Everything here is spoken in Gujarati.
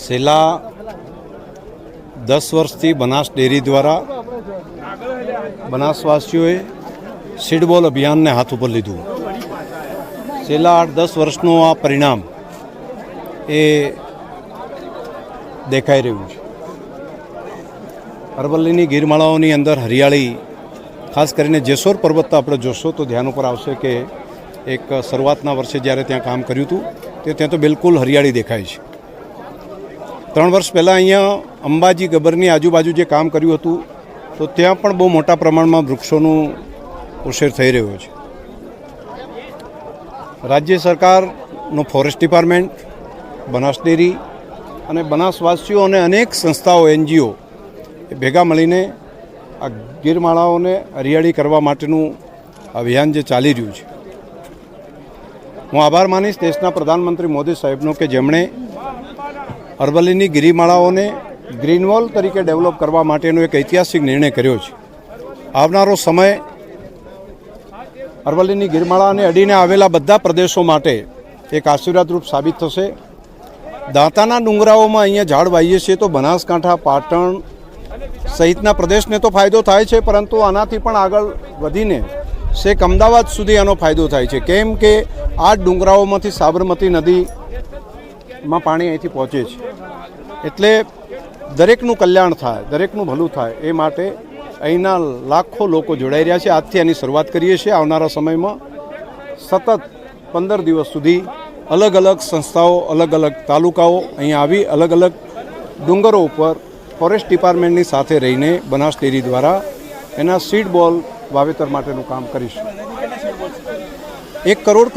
છેલ્લા 10 વર્ષથી બનાસ ડેરી દ્વારા બનાસવાસીઓએ સીડબોલ અભિયાનને હાથ ઉપર લીધું. છેલ્લા 8-10 વર્ષનું આ પરિણામ એ દેખાઈ રહ્યું છે. અરવલ્લીની ગીરમાળાઓની અંદર હરિયાળી, ખાસ કરીને જેસોર પર્વત આપણે જોશો તો ધ્યાન ઉપર આવશે કે એક શરૂઆતના વર્ષે જ્યારે ત્યાં કામ કર્યું હતું તે ત્યાં તો બિલકુલ હરિયાળી દેખાય છે. 3 વર્ષ પહેલાં અહીંયા અંબાજી ગબ્બરની આજુબાજુ જે કામ કર્યું હતું તો ત્યાં પણ બહુ મોટા પ્રમાણમાં વૃક્ષોનું ઉછેર થઈ રહ્યો છે. રાજ્ય સરકારનું ફોરેસ્ટ ડિપાર્ટમેન્ટ, બનાસ ડેરી અને બનાસવાસીઓ અને અનેક સંસ્થાઓ, NGO એ ભેગા મળીને આ ગીરમાળાઓને હરિયાળી કરવા માટેનું અભિયાન જે ચાલી રહ્યું છે, હું આભાર માનીશ દેશના પ્રધાનમંત્રી મોદી સાહેબનો કે જેમણે અરવલ્લીની ગિરિમાળાઓને ગ્રીન વોલ તરીકે ડેવલપ કરવા માટેનો એક ઐતિહાસિક નિર્ણય કર્યો છે. આવનારો સમય અરવલ્લીની ગિરમાળાને અડીને આવેલા બધા પ્રદેશો માટે એક આશીર્વાદરૂપ સાબિત થશે. દાંતાના ડુંગરાઓમાં અહીંયા ઝાડ વાવીએ છીએ તો બનાસકાંઠા, પાટણ સહિતના પ્રદેશને તો ફાયદો થાય છે, પરંતુ આનાથી પણ આગળ વધીને છેક અમદાવાદ સુધી આનો ફાયદો થાય છે. કેમ કે આ ડુંગરાઓમાંથી સાબરમતી નદીમાં પાણી અહીંથી પહોંચે છે. એટલે દરેકનું કલ્યાણ થાય, દરેકનું ભલું થાય એ માટે અહીંના લાખો લોકો જોડાઈ રહ્યા છે. આજથી આની શરૂઆત કરીએ છીએ. આવનારા સમયમાં સતત 15 દિવસ સુધી અલગ અલગ સંસ્થાઓ, અલગ અલગ તાલુકાઓ અહીંયા આવી અલગ અલગ ડુંગરો ઉપર ફોરેસ્ટ ડિપાર્ટમેન્ટની સાથે રહીને બનાસ ડેરી દ્વારા એના સીડ બોલ વાવેતર માટેનું કામ કરીશું. 1 કરોડ